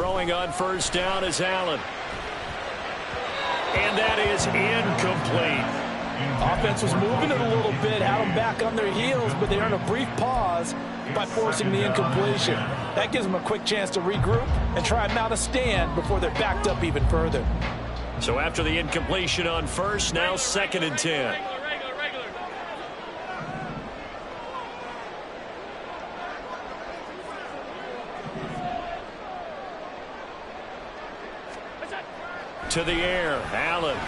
Throwing on first down is Allen. And that is incomplete. Offense was moving it a little bit, had them back on their heels, but they earned a brief pause by forcing the incompletion. That gives them a quick chance to regroup and try and mount a stand before they're backed up even further. So after the incompletion on first, now 2nd and 10. To the air, Allen.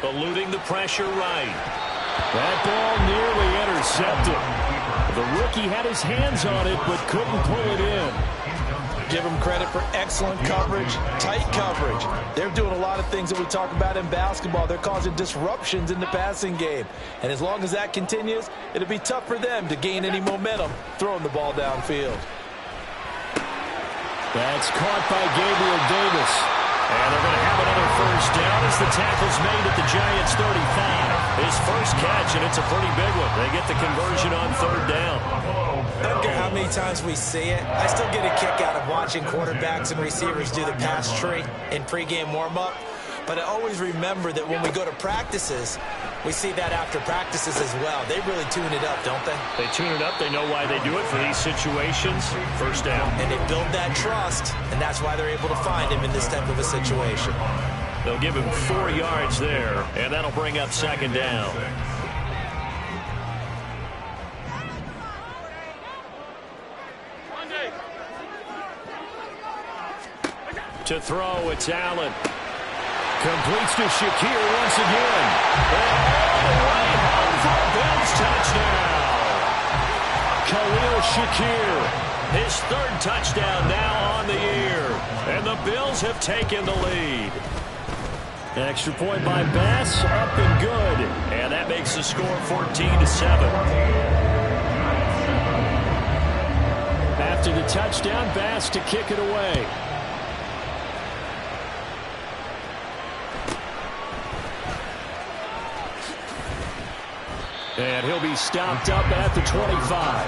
Eluding the pressure right. That ball nearly intercepted. The rookie had his hands on it, but couldn't pull it in. Give them credit for excellent coverage, tight coverage. They're doing a lot of things that we talk about in basketball. They're causing disruptions in the passing game. And as long as that continues, it'll be tough for them to gain any momentum throwing the ball downfield. That's caught by Gabriel Davis. And they're going to have another first down as the tackle's made at the Giants' 35. His first catch, and it's a pretty big one. They get the conversion on 3rd down. I don't care how many times we see it. I still get a kick out of watching quarterbacks and receivers do the pass tree in pregame warm-up. But I always remember that when we go to practices, we see that after practices as well. They really tune it up, don't they? They tune it up. They know why they do it for these situations. First down. And they build that trust, and that's why they're able to find him in this type of a situation. They'll give him 4 yards there, and that'll bring up 2nd down. To throw, it's Allen. Completes to Shakir once again. And all the way home for a Bills touchdown. Khalil Shakir, his 3rd touchdown now on the year. And the Bills have taken the lead. Extra point by Bass, up and good. And that makes the score 14-7. After the touchdown, Bass to kick it away. And he'll be stopped up at the 25.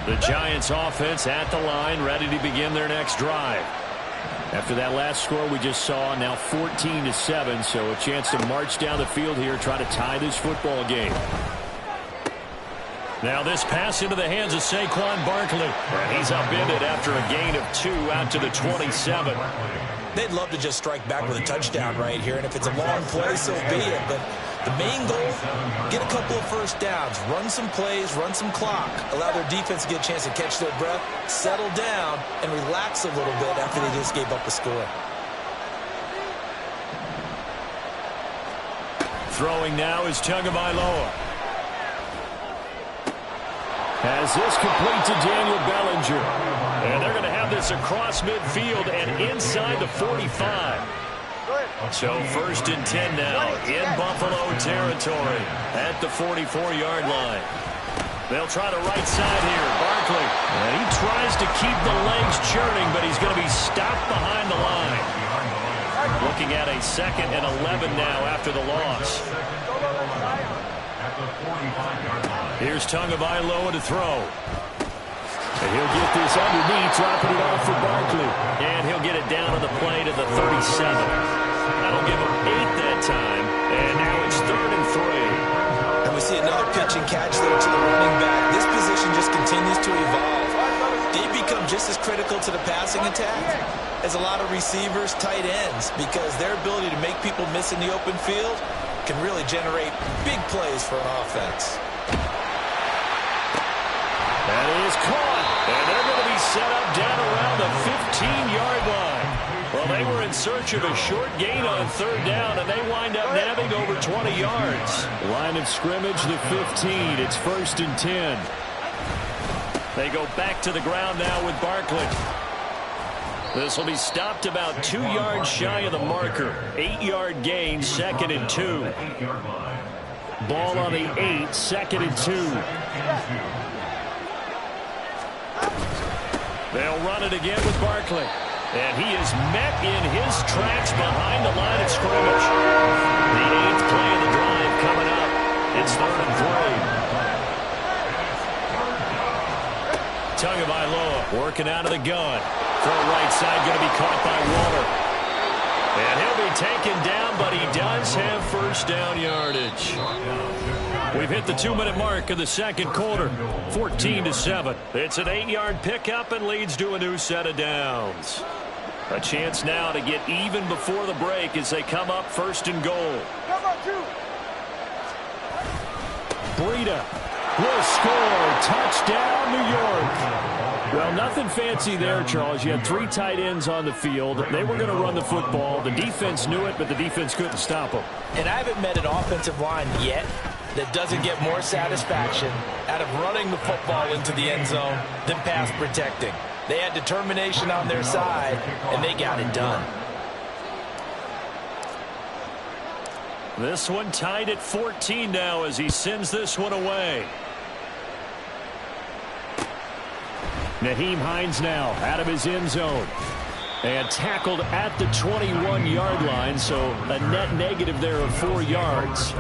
The Giants offense at the line, ready to begin their next drive. After that last score we just saw, now 14-7, so a chance to march down the field here, try to tie this football game. Now this pass into the hands of Saquon Barkley. And he's upended after a gain of 2 out to the 27. They'd love to just strike back with a touchdown right here, and if it's a long play, so be it. But the main goal, get a couple of first downs, run some plays, run some clock, allow their defense to get a chance to catch their breath, settle down, and relax a little bit after they just gave up a score. Throwing now is Tagovailoa. As this complete to Daniel Bellinger. And they're going to have this across midfield and inside the 45. So 1st and 10 now in Buffalo territory at the 44-yard line. They'll try the right side here. Barkley. And he tries to keep the legs churning, but he's going to be stopped behind the line. Looking at a 2nd and 11 now after the loss. Here's Tagovailoa to throw. And he'll get this underneath, dropping it off for Barkley. And he'll get it down on the play to the 37. That'll give him 8 that time. And now it's 3rd and 3. And we see another pitch and catch there to the running back. This position just continues to evolve. They become just as critical to the passing attack as a lot of receivers, tight ends, because their ability to make people miss in the open field can really generate big plays for an offense. That is caught, and they're going to be set up down around the 15-yard line. Well, they were in search of a short gain on 3rd down, and they wind up nabbing over 20 yards. Line of scrimmage, the 15. It's 1st and 10. They go back to the ground now with Barkley. This will be stopped about 2 yards shy of the marker. 8-yard gain, 2nd and 2. Ball on the 8, 2nd and 2. They'll run it again with Barkley. And he is met in his tracks behind the line of scrimmage. The 8th play of the drive coming up. It's 3rd and 3. Tagovailoa working out of the gun. Throw right side going to be caught by Waller. And he'll be taken down, but he does have first down yardage. We've hit the 2-minute mark of the second quarter, 14-7. It's an 8-yard pickup and leads to a new set of downs. A chance now to get even before the break as they come up first and goal. Breida will score. Touchdown, New York. Well, nothing fancy there, Charles. You had 3 tight ends on the field. They were going to run the football. The defense knew it, but the defense couldn't stop them. And I haven't met an offensive line yet that doesn't get more satisfaction out of running the football into the end zone than pass protecting. They had determination on their side, and they got it done. This one tied at 14 now as he sends this one away. Nyheim Hines now out of his end zone. And tackled at the 21-yard line, so a net negative there of 4 yards.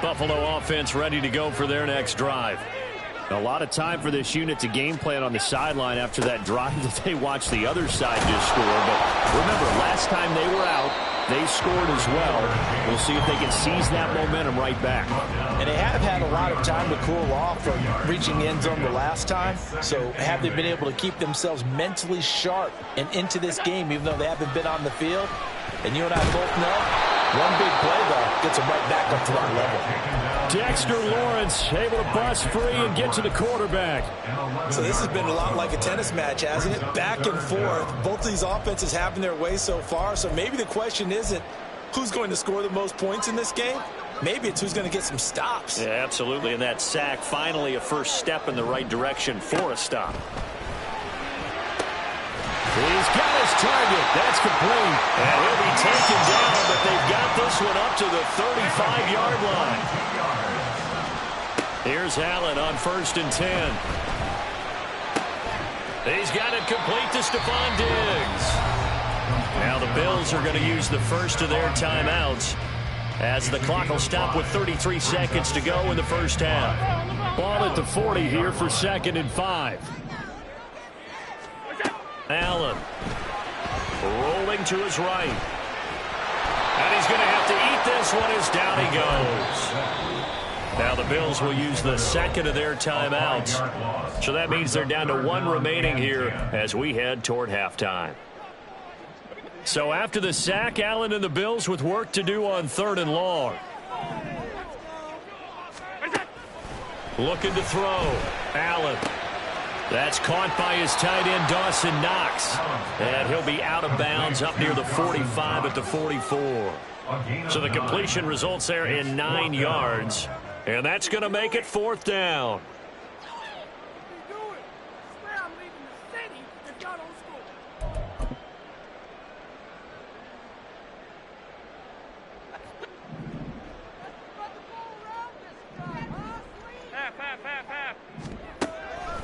Buffalo offense ready to go for their next drive. A lot of time for this unit to game plan on the sideline after that drive that they watched the other side just score. But remember, last time they were out, they scored as well. We'll see if they can seize that momentum right back. And they have had a lot of time to cool off from reaching the end zone the last time. So have they been able to keep themselves mentally sharp and into this game, even though they haven't been on the field? And you and I both know, one big play, though, gets them right back up to that level. Dexter Lawrence able to bust free and get to the quarterback. So this has been a lot like a tennis match, hasn't it? Back and forth. Both of these offenses having their way so far. So maybe the question isn't who's going to score the most points in this game. Maybe it's who's going to get some stops. Yeah, absolutely. And that sack, finally a first step in the right direction for a stop. He's got his target. That's complete. And he'll be taken down, but they've got this one up to the 35-yard line. Here's Allen on 1st and 10. He's got it complete to Stephon Diggs. Now the Bills are going to use the first of their timeouts as the clock will stop with 33 seconds to go in the first half. Ball at the 40 here for 2nd and 5. Allen rolling to his right. And he's going to have to eat this one as down he goes. Now the Bills will use the second of their timeouts. So that means they're down to 1 remaining here as we head toward halftime. So after the sack, Allen and the Bills with work to do on 3rd and long. Looking to throw. Allen. That's caught by his tight end, Dawson Knox. And he'll be out of bounds up near the 45 at the 44. So the completion results there in 9 yards. And that's going to make it 4th down.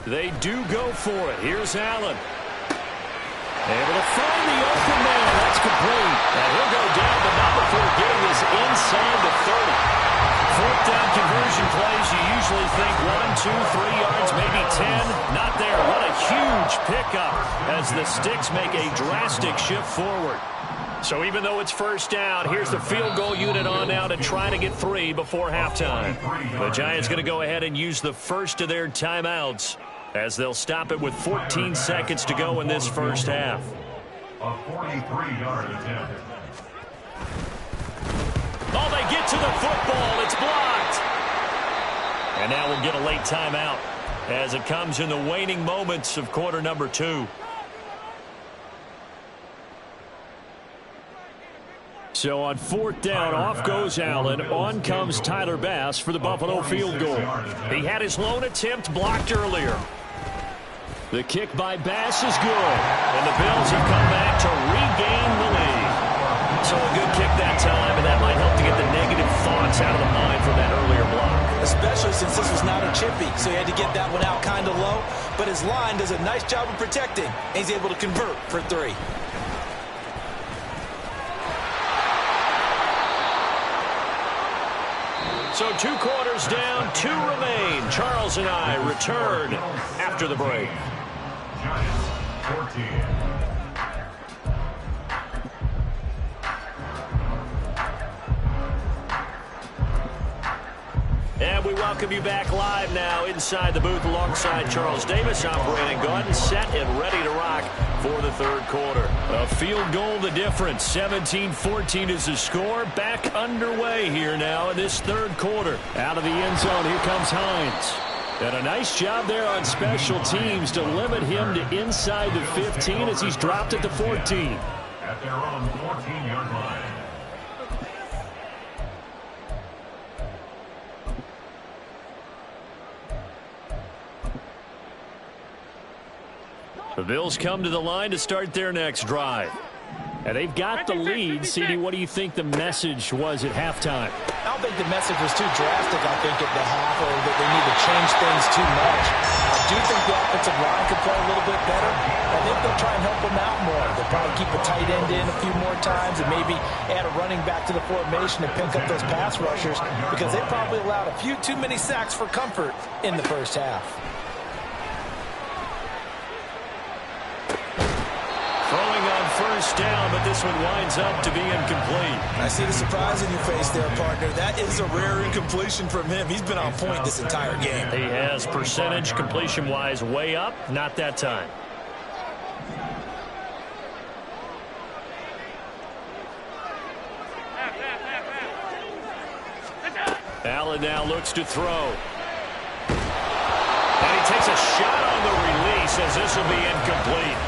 They do go for it. Here's Allen. Able to find the open man. That's complete. And he'll go down, but not before getting this inside the 30. 4th down conversion plays, you usually think 1, 2, 3 yards, maybe 10. Not there. What a huge pickup as the Sticks make a drastic shift forward. So even though it's first down, here's the field goal unit on now to try to get 3 before halftime. The Giants going to go ahead and use the first of their timeouts as they'll stop it with 14 seconds to go in this first half. A 43-yard attempt. Oh, they get to the football. It's blocked. And now we'll get a late timeout as it comes in the waning moments of quarter number 2. So on 4th down, off goes Allen. On comes Tyler Bass for the Buffalo field goal. He had his lone attempt blocked earlier. The kick by Bass is good. And the Bills have come back to regain the lead. So a good kick that time, and that might help to get the negative thoughts out of the mind from that earlier block. Especially since this was not a chippy, so he had to get that one out kind of low. But his line does a nice job of protecting, and he's able to convert for 3. So 2 quarters down, 2 remain. Charles and I return after the break. Giants 14. And we welcome you back live now inside the booth alongside Charles Davis. I'm Brandon Gaudin, set and ready to rock for the third quarter. A field goal the difference. 17-14 is the score. Back underway here now in this third quarter. Out of the end zone, here comes Hines. And a nice job there on special teams to limit him to inside the 15 as he's dropped at the 14. At their own 14-yard line. The Bills come to the line to start their next drive. And they've got the lead. CD, what do you think the message was at halftime? I don't think the message was too drastic, I think, at the half, or that they need to change things too much. I do think the offensive line could play a little bit better. I think they'll try and help them out more. They'll probably keep a tight end in a few more times and maybe add a running back to the formation and pick up those pass rushers, because they probably allowed a few too many sacks for comfort in the first half. Throwing on first down, but this one winds up to be incomplete. I see the surprise in your face there, partner. That is a rare incompletion from him. He's been on point this entire game. He has percentage completion-wise way up. Not that time. Allen now looks to throw. And he takes a shot on the release as this will be incomplete.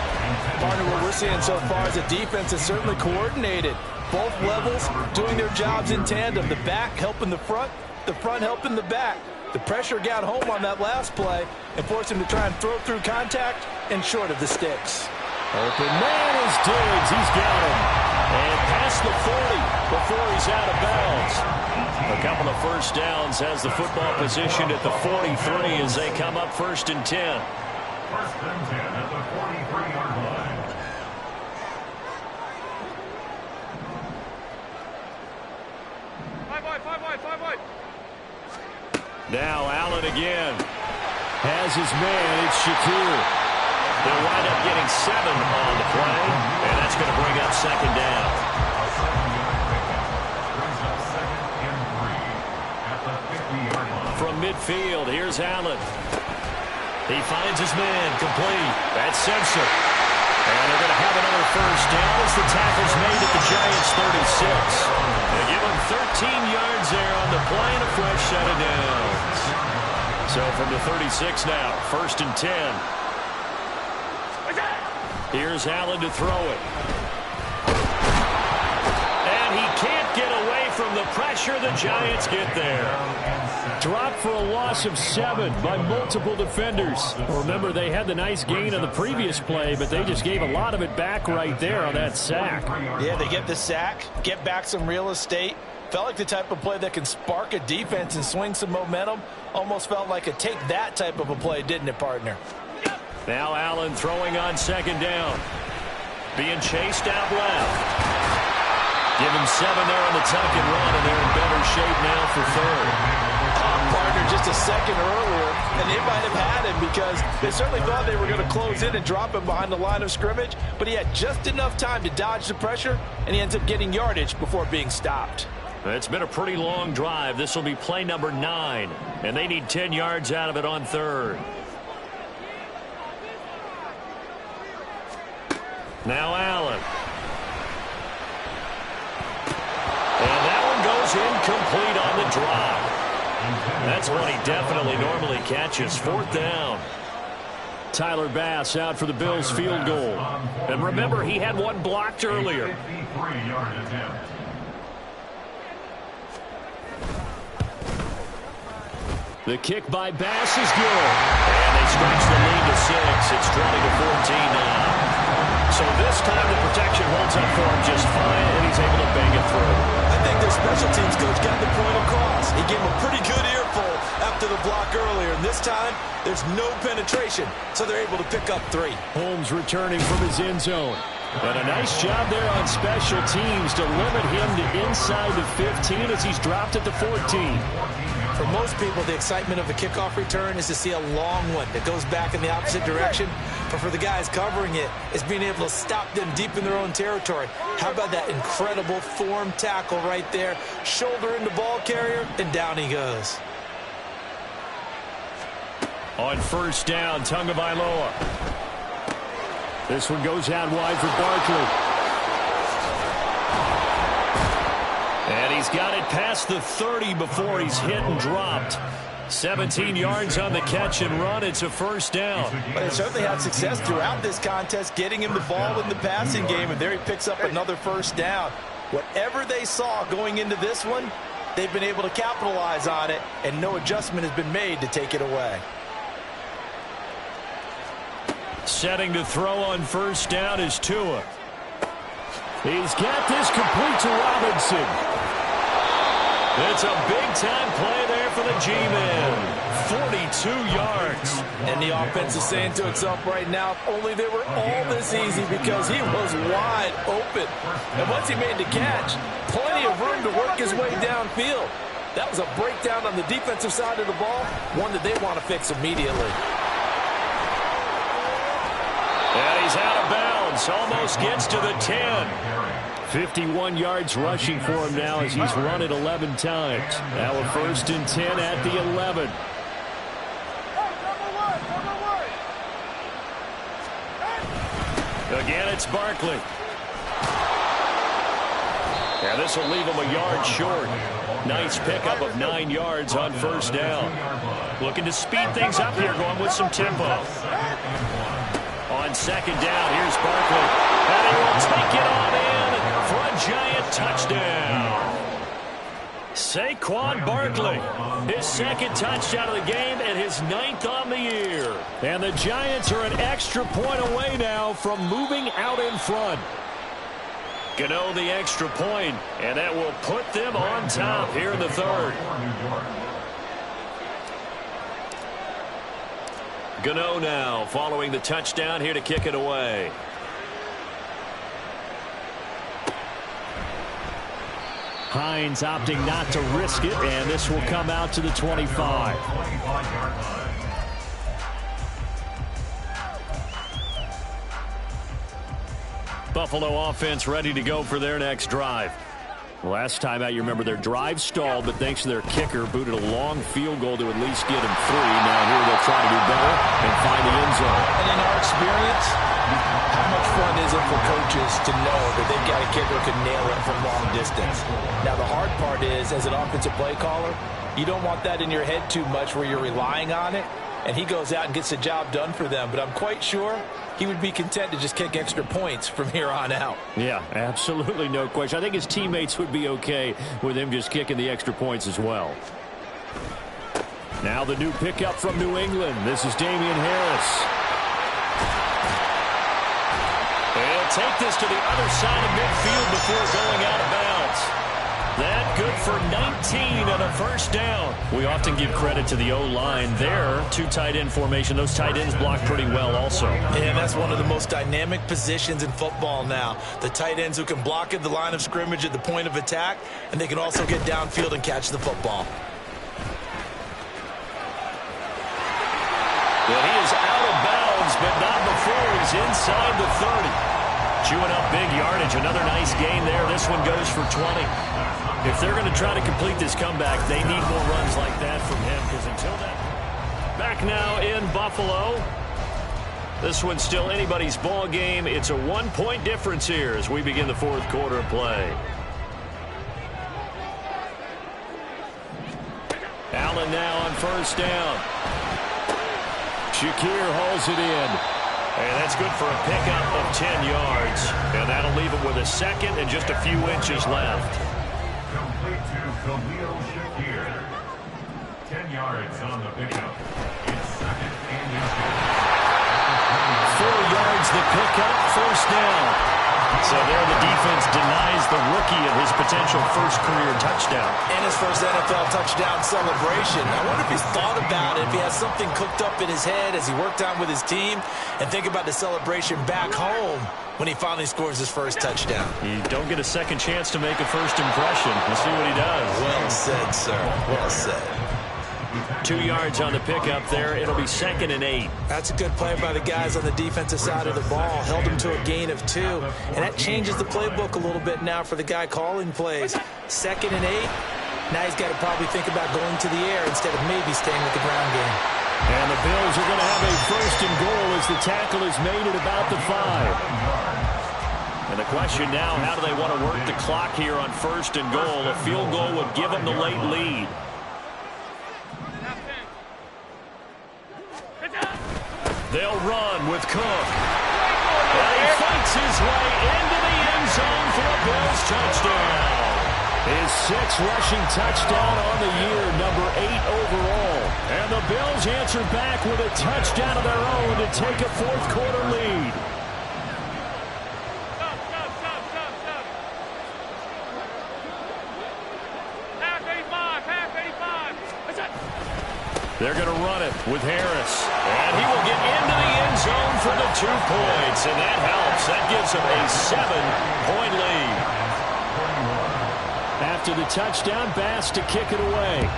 Partner, what we're seeing so far is the defense is certainly coordinated. Both levels doing their jobs in tandem. The back helping the front helping the back. The pressure got home on that last play and forced him to try and throw through contact and short of the sticks. Open man is Diggs. He's got him. And past the 40 before he's out of bounds. A couple of first downs has the football position at the 43 as they come up 1st and 10. 1st and 10 at the 43-yard line. Five wide. Now Allen again has his man. It's Shakir. They'll wind up getting 7 on the play, and that's going to bring up 2nd down. Brings up 2nd and 3 at the 50-yard line. From midfield, here's Allen. He finds his man, complete. That's Simpson. And they're going to have another first down as the tackle's made at the Giants' 36. They give him 13 yards there on the play and a fresh set of downs. So from the 36 now, 1st and 10. Here's Allen to throw it. And he can't get away from the pressure. The Giants get there. Dropped for a loss of 7 by multiple defenders. Remember, they had the nice gain on the previous play, but they just gave a lot of it back right there on that sack. Yeah, they get the sack, get back some real estate. Felt like the type of play that can spark a defense and swing some momentum. Almost felt like a take that type of a play, didn't it, partner? Now Allen throwing on 2nd down. Being chased out left. Give him 7 there on the tuck and run, and they're in better shape now for 3rd. Partner just a second earlier, and they might have had him because they certainly thought they were going to close in and drop him behind the line of scrimmage, but he had just enough time to dodge the pressure, and he ends up getting yardage before being stopped. It's been a pretty long drive. This will be play number 9, and they need 10 yards out of it on 3rd. Now Allen. And that one goes incomplete on the drop. That's one he definitely normally catches. 4th down. Tyler Bass out for the Bills field goal. And remember, he had one blocked earlier. 53-yard attempt. The kick by Bass is good. And they stretch the lead to 6. It's 20-14 now. So this time the protection holds up for him just fine, and he's able to bang it through. I think their special teams coach got the point across. He gave him a pretty good earful after the block earlier, and this time there's no penetration, so they're able to pick up 3. Holmes returning from his end zone. And a nice job there on special teams to limit him to inside the 15 as he's dropped at the 14. For most people, the excitement of a kickoff return is to see a long one that goes back in the opposite direction. But for the guys covering it, it's being able to stop them deep in their own territory. How about that incredible form tackle right there? Shoulder into ball carrier, and down he goes. On first down, Tagovailoa. This one goes out wide for Barkley. And he's got it past the 30 before he's hit and dropped. 17 yards on the catch and run. It's a first down. But they certainly had success throughout this contest, getting him the ball in the passing game, and there he picks up another first down. Whatever they saw going into this one, they've been able to capitalize on it, and no adjustment has been made to take it away. Setting to throw on first down is Tua. He's got this complete to Robinson. It's a big-time play there for the G-Man. 42 yards. And the offense is saying to itself right now, if only they were all this easy, because he was wide open. And once he made the catch, plenty of room to work his way downfield. That was a breakdown on the defensive side of the ball, one that they want to fix immediately. And he's out of bounds. Almost gets to the 10. 51 yards rushing for him now as he's run it 11 times. Now a first and 10 at the 11. Again, it's Barkley. And this will leave him a yard short. Nice pickup of 9 yards on first down. Looking to speed things up here, going with some tempo. On second down, here's Barkley. And he will take it on in for a giant touchdown. Saquon Barkley, his second touchdown of the game and his 9th on the year. And the Giants are an extra point away now from moving out in front. Gano the extra point, and that will put them on top here in the third. Gano now following the touchdown here to kick it away. Hines opting not to risk it, and this will come out to the 25. Buffalo offense ready to go for their next drive. Last time out, you remember their drive stalled, but thanks to their kicker, booted a long field goal to at least get him 3. Now here they'll try to do better and find the end zone. And in our experience, how much fun is it for coaches to know that they've got a kicker who can nail it from long distance? Now, the hard part is, as an offensive play caller, you don't want that in your head too much where you're relying on it, and he goes out and gets the job done for them. But I'm quite sure he would be content to just kick extra points from here on out. Yeah, absolutely no question. I think his teammates would be okay with him just kicking the extra points as well. Now the new pickup from New England. This is Damian Harris. He'll take this to the other side of midfield before going out of bounds. That good for 19 and a first down. We often give credit to the O-line there. 2 tight end formation. Those tight ends block pretty well also. And that's one of the most dynamic positions in football now. The tight ends who can block at the line of scrimmage at the point of attack, and they can also get downfield and catch the football. Well, he is out of bounds, but not before he's inside the 30. Chewing up big yardage. Another nice gain there. This one goes for 20. If they're going to try to complete this comeback, they need more runs like that from him, because until then. Back now in Buffalo. This one's still anybody's ball game. It's a 1-point difference here as we begin the fourth quarter of play. Allen now on first down. Shakir hauls it in. And that's good for a pickup of 10 yards. And that'll leave him with a second and just a few inches left. Complete to Khalil Shakir. 10 yards on the pickup. It's second and inches. 4 yards the pickup, first down. So there the defense denies the rookie of his potential first career touchdown. And his first NFL touchdown celebration. I wonder if he's thought about it, if he has something cooked up in his head as he worked on with his team, and think about the celebration back home when he finally scores his first touchdown. You don't get a second chance to make a first impression. We'll see what he does. Well said, sir. Well said. 2 yards on the pickup there. It'll be 2nd and 8. That's a good play by the guys on the defensive side of the ball. Held them to a gain of 2. And that changes the playbook a little bit now for the guy calling plays. 2nd and 8. Now he's got to probably think about going to the air instead of maybe staying with the ground game. And the Bills are going to have a 1st and goal as the tackle is made at about the 5. And the question now, how do they want to work the clock here on 1st and goal? A field goal would give them the late lead. They'll run with Cook. And he fights his way into the end zone for a Bills touchdown. His 6th rushing touchdown on the year, number 8 overall. And the Bills answer back with a touchdown of their own to take a 4th quarter lead. They're going to run it with Harris. And he will get into the end zone for the 2 points. And that helps. That gives him a 7-point lead. After the touchdown, Bass to kick it away.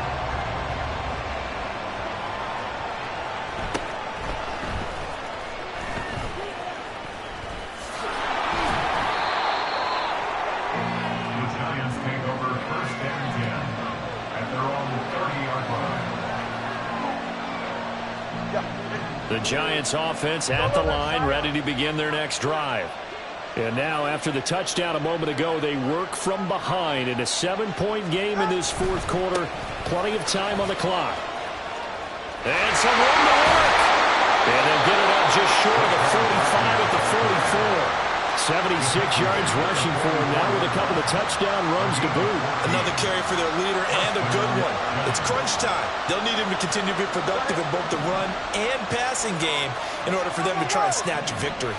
The Giants take over 1st and 10 at their own 30-yard line. The Giants offense at the line, ready to begin their next drive. And now, after the touchdown a moment ago, they work from behind in a 7-point game in this 4th quarter. Plenty of time on the clock. And some room to work. And they'll get it up just short of the 45 at the 44. 76 yards rushing for him now with a couple of touchdown runs to boot. Another carry for their leader and a good one. It's crunch time. They'll need him to continue to be productive in both the run and passing game in order for them to try and snatch a victory.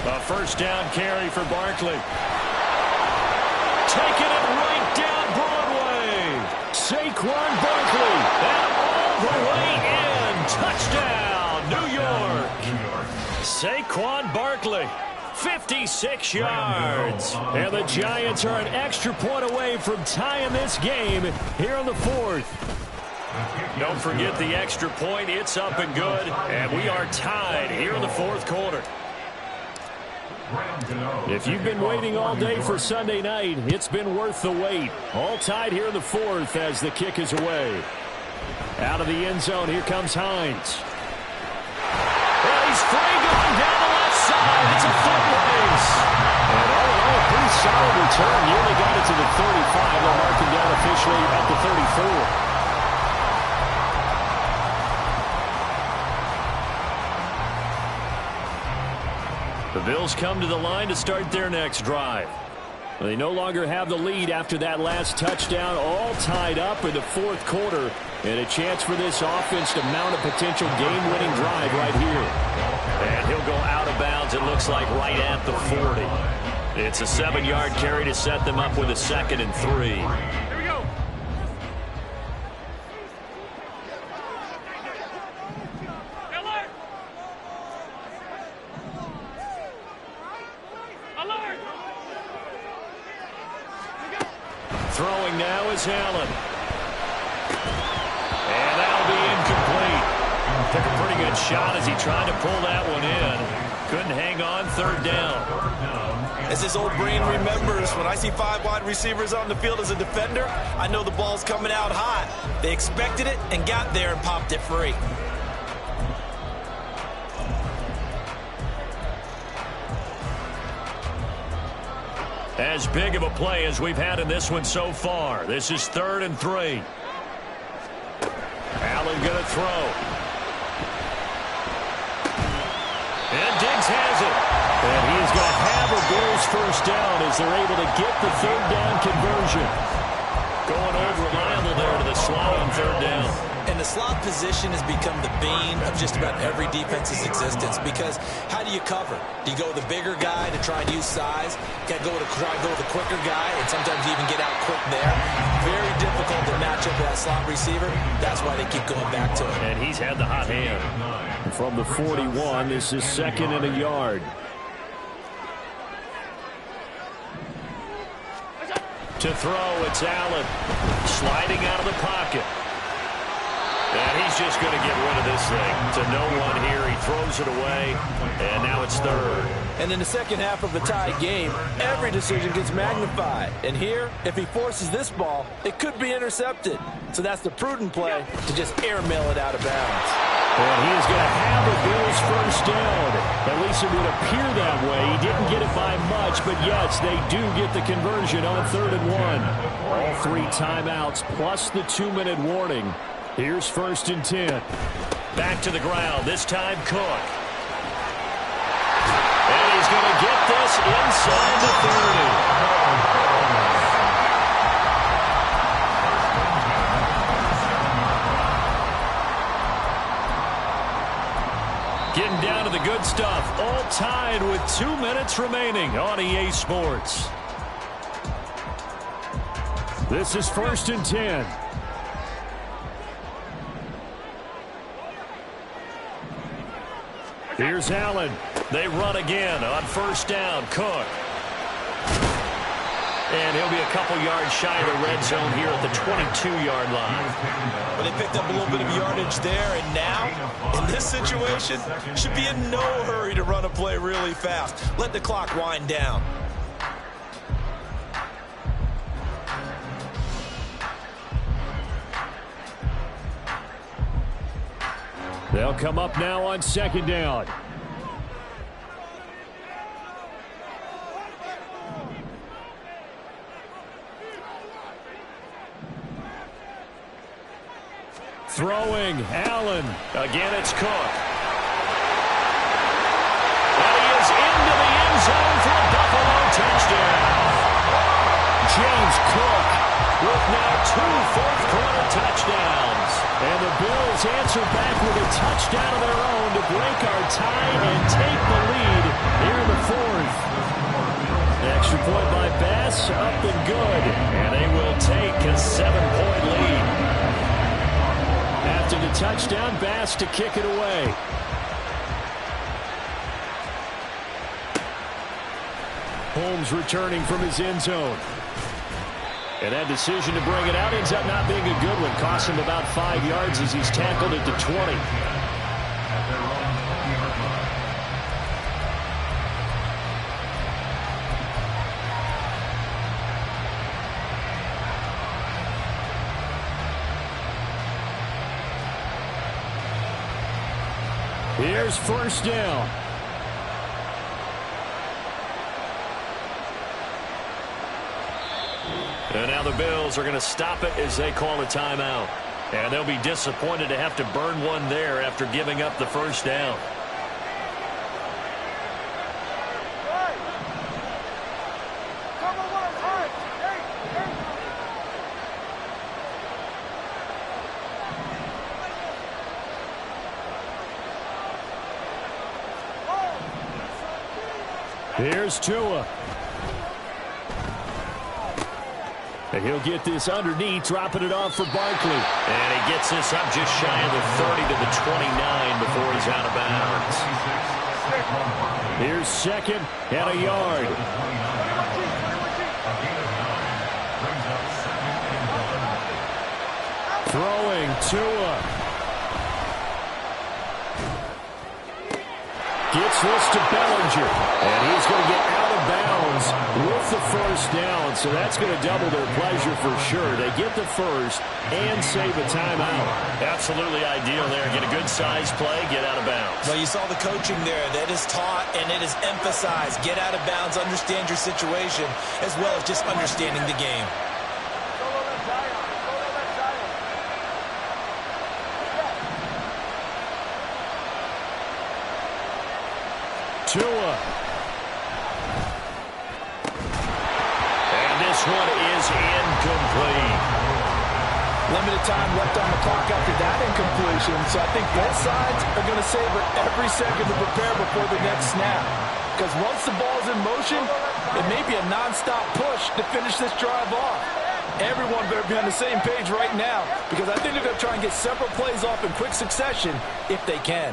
A 1st down carry for Barkley. Taking it right down Broadway. Saquon Barkley. And all the way in. Touchdown, New York. Saquon Barkley. 56 yards. And the Giants are an extra point away from tying this game here in the 4th. Don't forget the extra point. It's up and good. And we are tied here in the 4th quarter. If you've been waiting all day for Sunday night, it's been worth the wait. All tied here in the 4th as the kick is away. Out of the end zone, here comes Hines. And he's free going down the left side. It's a foot race. And all in all, a pretty solid return. Nearly got it to the 35. They'll mark him down officially at the 34. The Bills come to the line to start their next drive. They no longer have the lead after that last touchdown, all tied up in the 4th quarter, and a chance for this offense to mount a potential game-winning drive right here. And he'll go out of bounds, it looks like, right at the 40. It's a 7-yard carry to set them up with a 2nd and 3. Throwing now is Allen. And that'll be incomplete. Took a pretty good shot as he tried to pull that one in. Couldn't hang on, 3rd down. As his old brain remembers, when I see 5 wide receivers on the field as a defender, I know the ball's coming out hot. They expected it and got there and popped it free. As big of a play as we've had in this one so far. This is 3rd and 3. Allen going to throw. And Diggs has it. And he is going to have a Bills 1st down as they're able to get the 3rd down conversion. Going over reliable there to the slot on 3rd down. And the slot position has become the bane of just about every defense's existence, because how do you cover? Do you go with the bigger guy to try and use size? You got to go with the quicker guy, and sometimes you even get out quick there. Very difficult to match up with that slot receiver. That's why they keep going back to him. And he's had the hot hand. From the 41, this is 2nd and a yard. To throw, it's Allen. Sliding out of the pocket. And he's just going to get rid of this thing. To no one here. He throws it away. And now it's third. And in the second half of a tied game, every decision gets magnified. And here, if he forces this ball, it could be intercepted. So that's the prudent play to just airmail it out of bounds. And he is going to have the Bills first down. At least it would appear that way. He didn't get it by much, but yes, they do get the conversion on 3rd and 1. All 3 timeouts plus the 2-minute warning. Here's 1st and 10. Back to the ground. This time Cook. And he's going to get this inside the 30. Getting down to the good stuff. All tied with 2 minutes remaining on EA Sports. This is 1st and 10. Here's Allen. They run again on 1st down. Cook. And he'll be a couple yards shy of the red zone here at the 22-yard line. But they picked up a little bit of yardage there, and now, in this situation, should be in no hurry to run a play really fast. Let the clock wind down. They'll come up now on 2nd down. Throwing, Allen. Again, it's Cook. And he is into the end zone for a Buffalo touchdown. James Cook with now 2 fourth-quarter touchdowns. And the Bills answer back with a touchdown of their own to break our tie and take the lead here in the 4th. Extra point by Bass, up and good. And they will take a 7-point lead. After the touchdown, Bass to kick it away. Holmes returning from his end zone. And that decision to bring it out ends up not being a good one. Costs him about 5 yards as he's tackled at the 20. Here's 1st down. And now the Bills are going to stop it as they call a timeout. And they'll be disappointed to have to burn one there after giving up the 1st down. Here's Tua. And he'll get this underneath, dropping it off for Barkley. And he gets this up just shy of the 30 to the 29 before he's out of bounds. Here's 2nd and a yard. Throwing Tua. Gets this to Bellinger. And he's going to get out of bounds with the 1st down. So that's going to double their pleasure for sure. They get the 1st and save a timeout. Absolutely ideal there. Get a good size play, get out of bounds. Well, you saw the coaching there. That is taught and it is emphasized. Get out of bounds, understand your situation, as well as just understanding the game. Tua. And this one is incomplete. Limited time left on the clock after that incompletion, so I think both sides are going to savor every second to prepare before the next snap. Because once the ball's in motion, it may be a non-stop push to finish this drive off. Everyone better be on the same page right now, because I think they're going to try and get several plays off in quick succession if they can.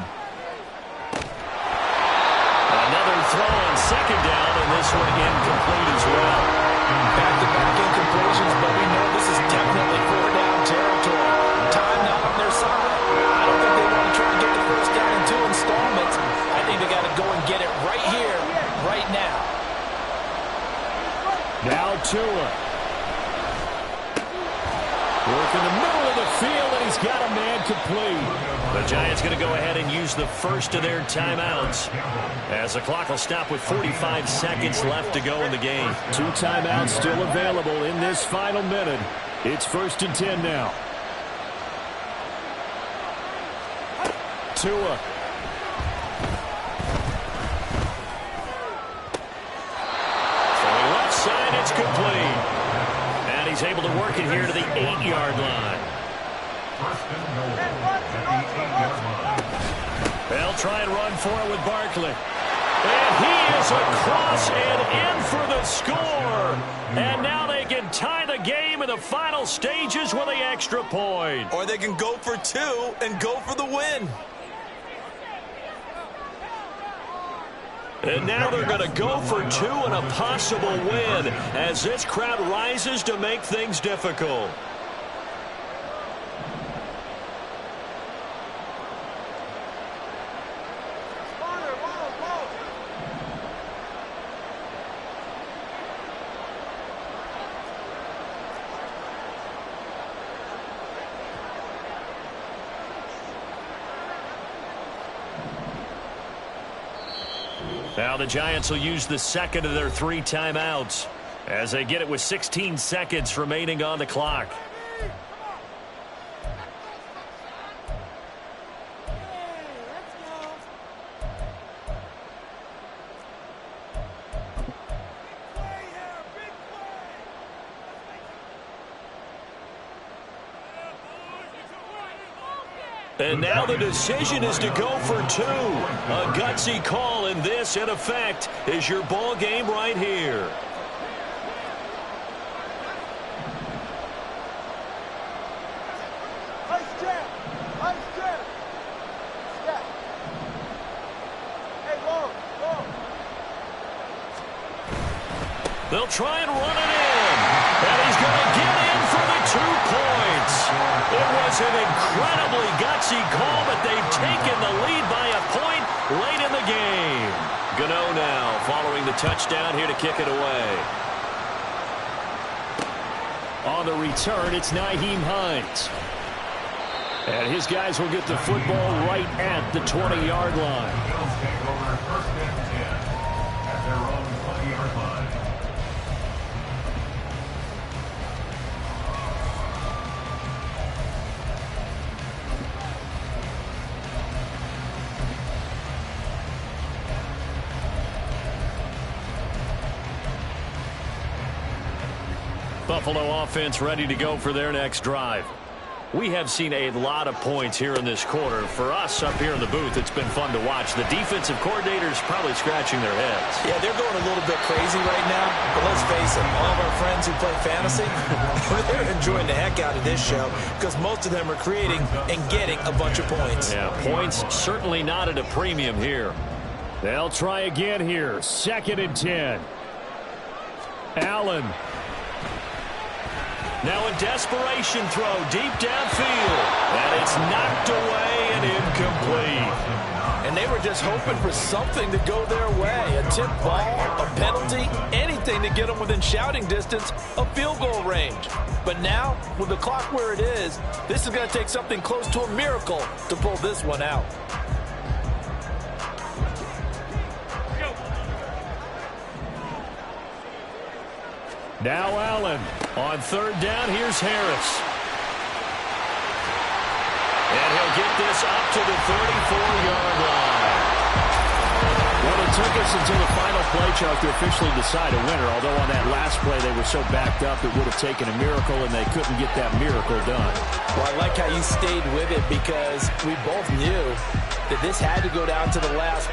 Another throw on 2nd down, and this one incomplete as well. Back-to-back incompletions, but we know this is definitely four-down territory. Time not on their side. I don't think they want to try and get the first down in 2 installments. I think they got to go and get it right here, right now. Now Tua. Work in the middle of the field, and he's got a man complete. The Giants going to go ahead and use the first of their timeouts, as the clock will stop with 45 seconds left to go in the game. 2 timeouts still available in this final minute. It's 1st and 10 now. Tua. From left side, it's complete. And he's able to work it here to the 8-yard line. First and goal at the 8-yard line. They'll try and run for it with Barkley. And he is across and in for the score. And now they can tie the game in the final stages with the extra point. Or they can go for 2 and go for the win. And now they're going to go for 2 and a possible win as this crowd rises to make things difficult. Now the Giants will use the second of their 3 timeouts as they get it with 16 seconds remaining on the clock. And now the decision is to go for 2. A gutsy call, and this, in effect, is your ball game right here. They'll try and run it in. And he's going to get in for the 2 points. It was an incredibly gutsy call, but they've taken the lead by a point late in the game. Gano now following the touchdown here to kick it away. On the return, it's Nyheim Hines. And his guys will get the football right at the 20-yard line. Bills take over 1st and 10 at their own 20-yard line. Buffalo offense ready to go for their next drive. We have seen a lot of points here in this quarter. For us up here in the booth, it's been fun to watch. The defensive coordinators probably scratching their heads. Yeah, they're going a little bit crazy right now. But let's face it, all of our friends who play fantasy, they're enjoying the heck out of this show because most of them are creating and getting a bunch of points. Yeah, points certainly not at a premium here. They'll try again here. 2nd and 10. Allen. Now a desperation throw deep downfield. And it's knocked away and incomplete. And they were just hoping for something to go their way. A tip ball, a penalty, anything to get them within shouting distance of field goal range. But now, with the clock where it is, this is going to take something close to a miracle to pull this one out. Now Allen. On 3rd down, here's Harris. And he'll get this up to the 34-yard line. Well, it took us until the final play, Chuck, to officially decide a winner. Although on that last play they were so backed up it would have taken a miracle, and they couldn't get that miracle done. Well, I like how you stayed with it because we both knew that this had to go down to the last